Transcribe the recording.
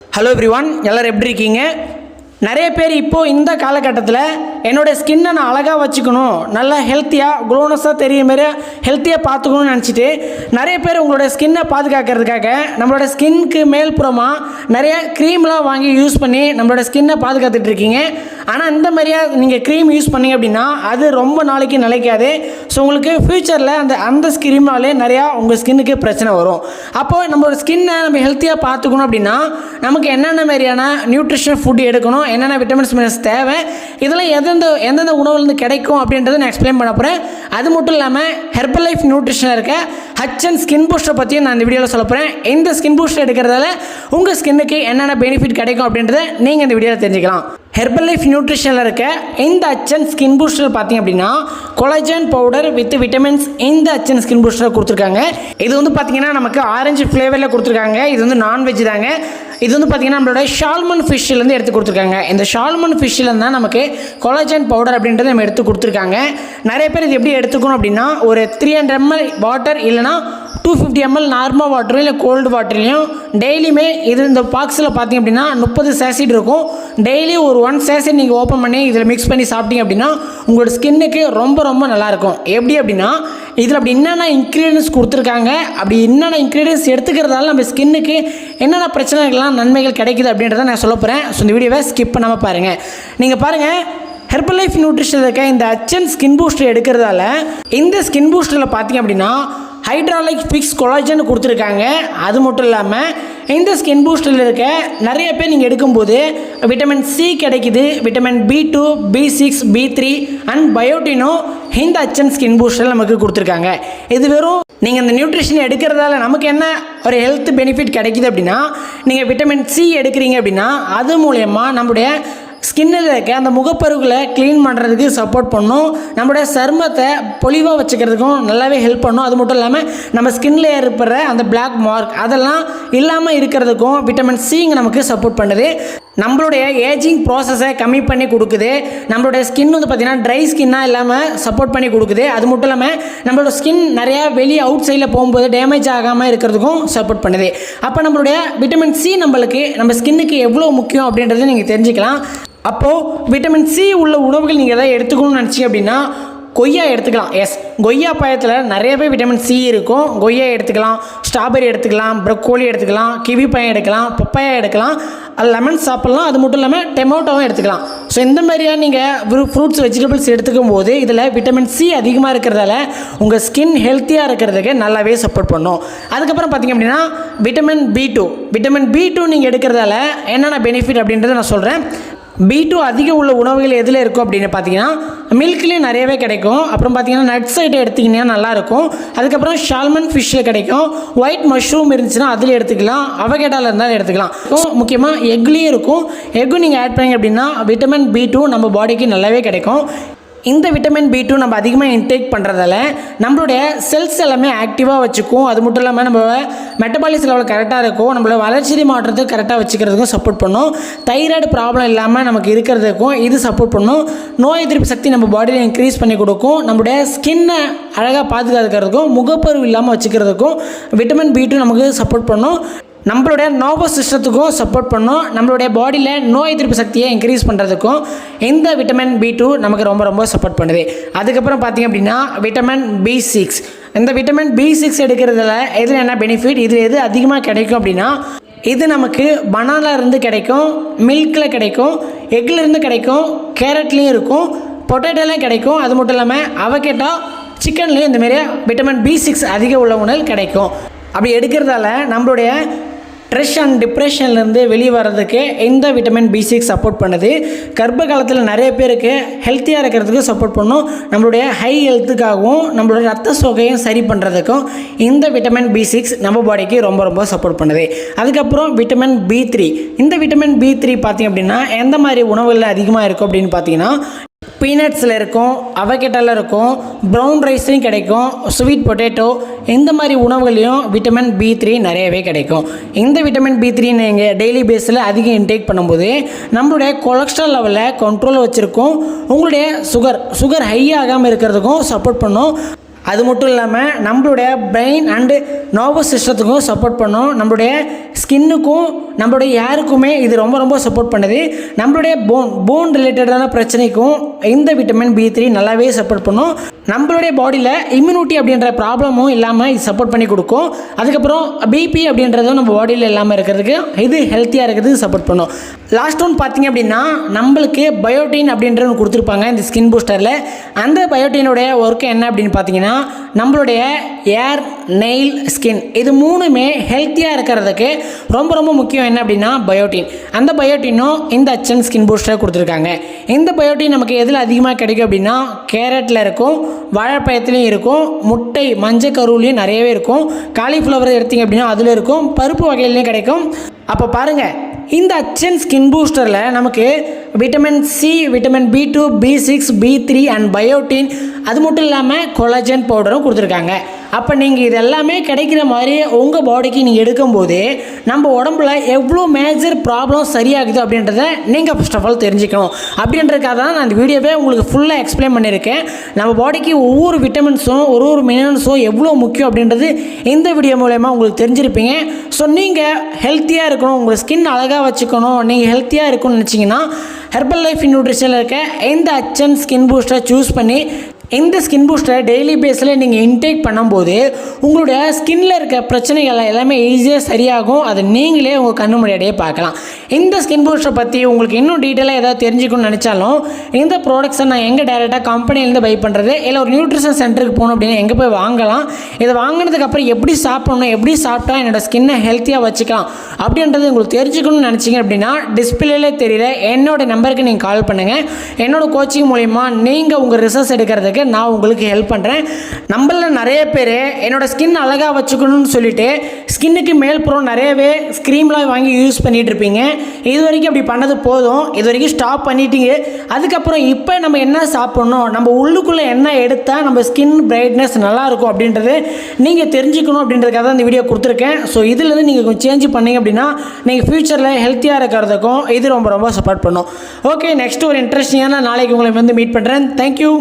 Hello everyone, எல்லாரும் எப்படி இருக்கீங்க? நிறைய பேர் இப்போது இந்த காலகட்டத்தில் என்னோடய ஸ்கின்னை நான் அழகாக வச்சுக்கணும், நல்லா ஹெல்த்தியாக க்ளோனஸாக தெரிய மாரி ஹெல்த்தியாக பார்த்துக்கணும்னு நினச்சிட்டு நிறைய பேர் உங்களோட ஸ்கின்னை பாதுகாக்கிறதுக்காக நம்மளோட ஸ்கின்க்கு மேல்புறமாக நிறைய க்ரீம்லாம் வாங்கி யூஸ் பண்ணி நம்மளோட ஸ்கின்னை பாதுகாத்துட்டு இருக்கீங்க. ஆனால் இந்த மாதிரியா நீங்கள் க்ரீம் யூஸ் பண்ணிங்க அப்படின்னா அது ரொம்ப நாளைக்கு நிலைக்காது. ஸோ உங்களுக்கு ஃப்யூச்சரில் அந்த க்ரீமாலே நிறையா உங்கள் ஸ்கின்னுக்கு பிரச்சனை வரும். அப்போது நம்மளோட ஸ்கின்னை நம்ம ஹெல்த்தியாக பார்த்துக்கணும் அப்படின்னா நமக்கு என்னென்ன மாதிரியான நியூட்ரிஷன் ஃபுட் எடுக்கணும், என்னென்ன விட்டமின்ஸ் மினரல்ஸ் தேவை, இதெல்லாம் எந்தெந்த உணவுலேருந்து கிடைக்கும் அப்படின்றத நான் எக்ஸ்பிளைன் பண்ண போகிறேன். அது மட்டும் இல்லாமல் ஹெர்பல் லைஃப் நியூட்ரிஷனில் இருக்க ஹட்சன் ஸ்கின் பூஸ்டரை பற்றியும் நான் இந்த வீடியோவில் சொல்ல போகிறேன். இந்த ஸ்கின் பூஸ்டர் எடுக்கிறதால உங்கள் ஸ்கின்னுக்கு என்னென்ன பெனிஃபிட் கிடைக்கும் அப்படின்றத நீங்கள் இந்த வீடியோவில் தெரிஞ்சுக்கலாம். ஹெர்பல் லைஃப் நியூட்ரிஷனில் இருக்க இந்த ஹட்சன் ஸ்கின் பூஸ்டர் பார்த்தீங்க அப்படின்னா கொலாஜன் பவுடர் வித் விட்டமின்ஸ் இந்த ஹட்சன் ஸ்கின் பூஸ்டர் கொடுத்துருக்காங்க. இது வந்து பார்த்தீங்கன்னா நமக்கு ஆரஞ்சு ஃப்ளேவரில் கொடுத்துருக்காங்க. இது வந்து நான்வெஜ் தாங்க. இது வந்து பார்த்தீங்கன்னா நம்மளோட சால்மன் ஃபிஷ்லேருந்து எடுத்து கொடுத்துருக்காங்க. இந்த சால்மன் ஃபிஷ்ஷில் தான் நமக்கு கொலாஜன் பவுடர் அப்படின்றத நம்ம எடுத்து கொடுத்துருக்காங்க. நிறைய பேர் இது எப்படி எடுத்துக்கணும் அப்படின்னா ஒரு 300 ml வாட்டர் இல்லைனா 250 ml நார்மல் வாட்டரும் இல்லை கோல்டு வாட்டர்லையும் டெய்லியுமே இது இந்த பாக்ஸில் பார்த்தீங்க அப்படின்னா 30 சேசிட் இருக்கும். டெய்லி ஒரு 1 சேசிட் நீங்கள் ஓப்பன் பண்ணி இதில் மிக்ஸ் பண்ணி சாப்பிட்டீங்க அப்படின்னா உங்களோட ஸ்கின்னுக்கு ரொம்ப ரொம்ப நல்லாயிருக்கும். எப்படி அப்படின்னா இதில் அப்படி என்னென்ன இன்க்ரீடியன்ஸ் கொடுத்துருக்காங்க, அப்படி என்னென்ன இன்க்ரீடியன்ஸ் எடுத்துக்கிறதால நம்ம ஸ்கின்னுக்கு என்னென்ன பிரச்சனைகள்லாம் நன்மைகள் கிடைக்குது அப்படின்றத நான் சொல்ல போகிறேன். ஸோ இந்த வீடியோவை ஸ்கிப் பண்ணாமல் பாருங்கள். நீங்கள் பாருங்கள், ஹெர்பல் லைஃப் நியூட்ரிஷன் இருக்க இந்த ஹட்சன் ஸ்கின் பூஸ்டர் எடுக்கிறதால இந்த ஸ்கின் பூஸ்டரில் பார்த்தீங்க அப்படின்னா ஹைட்ராலிக் ஃபிக்ஸ் கொலாஜன் கொடுத்துருக்காங்க. அது மட்டும் இல்லாமல் இந்த ஸ்கின் பூஸ்டரில் இருக்க நிறைய பேர் நீங்கள் எடுக்கும்போது விட்டமின் சி கிடைக்குது, vitamin B2, B6, B3 and பயோட்டினோ இந்த ஹட்சன் ஸ்கின் பூஸ்டரில் நமக்கு கொடுத்துருக்காங்க. இது வெறும் நீங்கள் இந்த நியூட்ரிஷன் எடுக்கிறதால நமக்கு என்ன ஒரு ஹெல்த் பெனிஃபிட் கிடைக்குது அப்படின்னா நீங்கள் விட்டமின் சி எடுக்கிறீங்க அப்படின்னா அது மூலயமா நம்முடைய ஸ்கின்னில் இருக்க அந்த முகப்பருவுகளை க்ளீன் பண்ணுறதுக்கு சப்போர்ட் பண்ணும், நம்மளுடைய சருமத்தை பொலிவாக வச்சுக்கிறதுக்கும் நல்லாவே ஹெல்ப் பண்ணும். அது மட்டும் இல்லாமல் நம்ம ஸ்கின்னில் ஏற்படுற அந்த பிளாக் மார்க் அதெல்லாம் இல்லாமல் இருக்கிறதுக்கும் விட்டமின் சிங்க நமக்கு சப்போர்ட் பண்ணுது. நம்மளுடைய ஏஜிங் ப்ராசஸை கம்மி பண்ணி கொடுக்குது. நம்மளுடைய ஸ்கின் வந்து பார்த்திங்கன்னா ட்ரை ஸ்கின்னாக இல்லாமல் சப்போர்ட் பண்ணி கொடுக்குது. அது மட்டும் இல்லாமல் நம்மளோட ஸ்கின் நிறையா வெளியே அவுட் சைடில் போகும்போது டேமேஜ் ஆகாமல் இருக்கிறதுக்கும் சப்போர்ட் பண்ணுது. அப்போ நம்மளுடைய விட்டமின் சி நம்ம ஸ்கின்னுக்கு எவ்வளோ முக்கியம் அப்படின்றத நீங்கள் தெரிஞ்சுக்கலாம். அப்போது விட்டமின் சி உள்ள உணவுகள் நீங்கள் எதாவது எடுத்துக்கணும்னு நினச்சிங்க அப்படின்னா கொய்யா எடுத்துக்கலாம். எஸ், கொய்யா பழத்தில் நிறையவே விட்டமின் சி இருக்கும். கொய்யா எடுத்துக்கலாம், ஸ்ட்ராபெரி எடுத்துக்கலாம், ப்ரொக்கோலி எடுத்துக்கலாம், கிவி பழம் எடுக்கலாம், பப்பாயா எடுக்கலாம், லெமன் சாப்பிட்லாம். அது மட்டும் இல்லாமல் டொமேட்டோவும் எடுத்துக்கலாம். ஸோ இந்த மாதிரியாக நீங்கள் ஃப்ரூட்ஸ் வெஜிடபிள்ஸ் எடுத்துக்கும் போது இதில் விட்டமின் சி அதிகமாக இருக்கிறதால உங்கள் ஸ்கின் ஹெல்த்தியாக இருக்கிறதுக்கு நல்லாவே சப்போர்ட் பண்ணும். அதுக்கப்புறம் பார்த்திங்க அப்படின்னா விட்டமின் B2 நீங்கள் எடுக்கிறதால என்னென்ன பெனிஃபிட் அப்படின்றத நான் சொல்கிறேன். B2 அதிக உள்ள உணவுகள் எதில் இருக்கும் அப்படின்னு பார்த்தீங்கன்னா மில்க்லேயும் நிறையவே கிடைக்கும். அப்புறம் பார்த்தீங்கன்னா நட்ஸ் ஐட்டம் எடுத்திங்கன்னா நல்லாயிருக்கும். அதுக்கப்புறம் சால்மன் ஃபிஷ்ஷில் கிடைக்கும். ஒயிட் மஷ்ரூம் இருந்துச்சுன்னா அதில் எடுத்துக்கலாம், அவகேடாவில் இருந்தாலும் எடுத்துக்கலாம். முக்கியமாக எக்லேயும் இருக்கும். எக்கும் நீங்கள் ஆட் பண்ணிங்க அப்படின்னா விட்டமின் B2 நம்ம பாடிக்கு நல்லாவே கிடைக்கும். இந்த விட்டமின் B2 நம்ம அதிகமாக இன்டேக் பண்ணுறதால நம்மளுடைய செல்ஸ் எல்லாமே ஆக்டிவாக வச்சுக்கும். அது மட்டும் இல்லாமல் நம்ம மெட்டபாலிஸ் லெவல் கரெக்டாக இருக்கும். நம்மளோட வளர்ச்சி மாற்றத்துக்கு கரெக்டாக வச்சுக்கிறதுக்கும் சப்போர்ட் பண்ணும். தைராய்டு ப்ராப்ளம் இல்லாமல் நமக்கு இருக்கிறதுக்கும் இது சப்போர்ட் பண்ணும். நோய் எதிர்ப்பு சக்தி நம்ம பாடியில் இன்க்ரீஸ் பண்ணி கொடுக்கும். நம்மளுடைய ஸ்கின்னை அழகாக பாதுகாக்கிறதுக்கும் முகப்பருவு இல்லாமல் வச்சுக்கிறதுக்கும் விட்டமின் B2 நமக்கு சப்போர்ட் பண்ணும். நம்மளுடைய நர்வஸ் சிஸ்டத்துக்கும் சப்போர்ட் பண்ணும். நம்மளுடைய பாடியில் நோய் எதிர்ப்பு சக்தியை இன்க்ரீஸ் பண்ணுறதுக்கும் இந்த விட்டமின் B2 நமக்கு ரொம்ப ரொம்ப சப்போர்ட் பண்ணுது. அதுக்கப்புறம் பார்த்திங்க அப்படின்னா விட்டமின் B6. இந்த விட்டமின் B6 எடுக்கிறதுல எதில் என்ன பெனிஃபிட், இது எது அதிகமாக கிடைக்கும் அப்படின்னா இது நமக்கு பனானாலேருந்து கிடைக்கும், மில்கில் கிடைக்கும், எக்லேருந்து கிடைக்கும், கேரட்லேயும் இருக்கும், பொட்டேட்டோலையும் கிடைக்கும். அது மட்டும் இல்லாமல் அவகேடோ, சிக்கன்லேயும் இந்தமாரி விட்டமின் B6 அதிக உள்ள உணவு கிடைக்கும். அப்படி எடுக்கிறதால நம்மளுடைய ஸ்ட்ரெஸ் அண்ட் டிப்ரெஷன்லேருந்து வெளியே வர்றதுக்கு இந்த விட்டமின் B6 சப்போர்ட் பண்ணுது. கர்ப்ப காலத்தில் நிறைய பேருக்கு ஹெல்த்தியாக இருக்கிறதுக்கு சப்போர்ட் பண்ணும். நம்மளுடைய ஹை ஹெல்த்துக்காகவும் நம்மளோட ரத்த சோகையும் சரி பண்ணுறதுக்கும் இந்த விட்டமின் B6 நம்ம பாடிக்கு ரொம்ப ரொம்ப சப்போர்ட் பண்ணுது. அதுக்கப்புறம் விட்டமின் B3. இந்த விட்டமின் B3 பார்த்திங்க அப்படின்னா எந்த மாதிரி உணவுகளில் அதிகமாக இருக்கும் அப்படின்னு பார்த்தீங்கன்னா பீனட்ஸில் இருக்கும், அவகேட்டோவில் இருக்கும், ப்ரௌன் ரைஸ்லையும் கிடைக்கும், ஸ்வீட் பொட்டேட்டோ இந்த மாதிரி உணவுகளையும் விட்டமின் B3 நிறையவே கிடைக்கும். இந்த விட்டமின் B3 நீங்கள் டெய்லி பேஸில் அதிகம் இன்டேக் பண்ணும்போது நம்மளுடைய கொலஸ்ட்ரால் லெவலில் கண்ட்ரோல் வச்சுருக்கும். உங்களுடைய சுகர் ஹை ஆகாமல் இருக்கிறதுக்கும் சப்போர்ட் பண்ணும். அது மட்டும் இல்லாமல் நம்மளுடைய பிரெயின் அண்டு நர்வஸ் சிஸ்டத்துக்கும் சப்போர்ட் பண்ணும், நம்மளுடைய ஸ்கின்னுக்கும் நம்மளுடைய ஹேருக்குமே இது ரொம்ப ரொம்ப சப்போர்ட் பண்ணுது. நம்மளுடைய போன் ரிலேட்டடான பிரச்சனைக்கும் இந்த விட்டமின் B3 நல்லாவே சப்போர்ட் பண்ணும். நம்மளுடைய பாடியில் இம்யூனிட்டி அப்படின்ற ப்ராப்ளமும் இல்லாமல் இது சப்போர்ட் பண்ணி கொடுக்கும். அதுக்கப்புறம் பிபி அப்படின்றதும் நம்ம பாடியில் இல்லாமல் இருக்கிறதுக்கு இது ஹெல்த்தியாக இருக்கிறதுக்கு சப்போர்ட் பண்ணும். லாஸ்ட் ஒன் பார்த்தீங்க அப்படின்னா நம்மளுக்கு பயோட்டின் அப்படின்றது ஒன்று கொடுத்துருப்பாங்க இந்த ஸ்கின் பூஸ்டரில். அந்த பயோட்டினுடைய ஒர்க்கு என்ன அப்படின்னு பார்த்தீங்கன்னா நம்மளுடைய ஏர், நெயில், ஸ்கின் இது மூணுமே ஹெல்த்தியாக இருக்கிறதுக்கு ரொம்ப ரொம்ப முக்கியம். என்ன அப்படின்னா பயோட்டின். அந்த பயோட்டினும் இந்த அச்சன் ஸ்கின் பூஸ்டரை கொடுத்துருக்காங்க. இந்த பயோட்டின் நமக்கு எதில் அதிகமாக கிடைக்கும் அப்படின்னா கேரட்டில் இருக்கும், வாழைப்பழத்துலேயும் இருக்கும், முட்டை மஞ்சள் கருவுலேயும் நிறையவே இருக்கும், காலிஃப்ளவர் எடுத்திங்க அப்படின்னா அதில் இருக்கும், பருப்பு வகையிலையும் கிடைக்கும். அப்போ பாருங்கள், இந்த அச்சன் ஸ்கின் பூஸ்டரில் நமக்கு vitamin C, vitamin B2, B6, B3 and biotin, அது மட்டும் இல்லாமல் கொலாஜன் பவுடரும் கொடுத்துருக்காங்க. அப்போ நீங்கள் இது எல்லாமே கிடைக்கிற மாதிரி உங்கள் பாடிக்கு நீங்கள் எடுக்கும்போது நம்ம உடம்புல எவ்வளோ மேஜர் ப்ராப்ளம் சரியாகுது அப்படின்றத நீங்கள் ஃபர்ஸ்ட் ஆஃப் ஆல் தெரிஞ்சுக்கணும். அப்படின்றதுக்காக தான் நான் இந்த வீடியோவே உங்களுக்கு ஃபுல்லாக எக்ஸ்பிளைன் பண்ணியிருக்கேன். நம்ம பாடிக்கு ஒவ்வொரு விட்டமின்ஸும் ஒரு மினரல்ஸும் எவ்வளோ முக்கியம் அப்படின்றது இந்த வீடியோ மூலமா உங்களுக்கு தெரிஞ்சிருப்பீங்க. ஸோ நீங்கள் ஹெல்த்தியாக இருக்கணும், உங்கள் ஸ்கின் அழகாக வச்சுக்கணும், நீங்கள் ஹெல்த்தியாக இருக்கணும்னு நினச்சிங்கன்னா ஹெர்பல் லைஃப் நியூட்ரிஷனில் இருக்க இந்த அச்சன் ஸ்கின் பூஸ்டரை சூஸ் பண்ணி இந்த ஸ்கின் பூஸ்டரை டெய்லி பேஸில் நீங்கள் இன்டேக் பண்ணும்போது உங்களுடைய ஸ்கின்னில் இருக்க பிரச்சனைகள் எல்லாமே ஈஸியாக சரியாகும். அதை நீங்களே உங்கள் கண்ணு முன்னாடியே பார்க்கலாம். இந்த ஸ்கின் பூஸ்டரை பற்றி உங்களுக்கு இன்னும் டீட்டெயிலாக ஏதாவது தெரிஞ்சுக்கணும்னு நினச்சாலும் இந்த ப்ராடக்ட்ஸை நான் எங்கே டேரெக்டாக கம்பெனிலேருந்து பை பண்ணுறது, இல்லை ஒரு நியூட்ரிஷன் சென்டருக்கு போகணும் அப்படின்னா எங்கே போய் வாங்கலாம், இதை வாங்கினதுக்கப்புறம் எப்படி சாப்பிடணும், எப்படி சாப்பிட்டா என்னோடய ஸ்கின்னை ஹெல்த்தியாக வச்சுக்கலாம் அப்படின்றது உங்களுக்கு தெரிஞ்சுக்கணும்னு நினச்சிங்க அப்படின்னா டிஸ்பிளேலே தெரியல என்னோடய நம்பருக்கு நீங்கள் கால் பண்ணுங்கள். என்னோடய கோச்சிங் மூலிமா நீங்கள் உங்கள் ரிசர்ச் எடுக்கிறதுக்கு நான் உங்களுக்கு ஹெல்ப் பண்ணுறேன். நம்மள நிறைய பேர் என்னோடய ஸ்கின் அழகாக வச்சுக்கணும்னு சொல்லிட்டு ஸ்கின்னுக்கு மேல்புறம் நிறையவே ஸ்க்ரீம்லாம் வாங்கி யூஸ் பண்ணிகிட்டு இருப்பீங்க. இது வரைக்கும் அப்படி பண்ணது போதும், இது வரைக்கும் ஸ்டாப் பண்ணிட்டீங்க. அதுக்கப்புறம் இப்போ நம்ம என்ன சாப்பிட்ணும், நம்ம உள்ளுக்குள்ளே என்ன எடுத்தால் நம்ம ஸ்கின் பிரைட்னஸ் நல்லாயிருக்கும் அப்படின்றது நீங்கள் தெரிஞ்சுக்கணும் அப்படின்றதுக்காக தான் இந்த வீடியோ கொடுத்துருக்கேன். ஸோ இதுலேருந்து நீங்கள் கொஞ்சம் சேஞ்ச் பண்ணிங்க அப்படின்னா நீங்கள் ஃப்யூச்சரில் ஹெல்த்தியாக இருக்கிறதுக்கும் இது ரொம்ப ரொம்ப சப்போர்ட் பண்ணும். ஓகே, நெக்ஸ்ட் ஒரு இன்ட்ரெஸ்டிங்கான நாளைக்கு உங்களை வந்து மீட் பண்ணுறேன். தேங்க்யூ.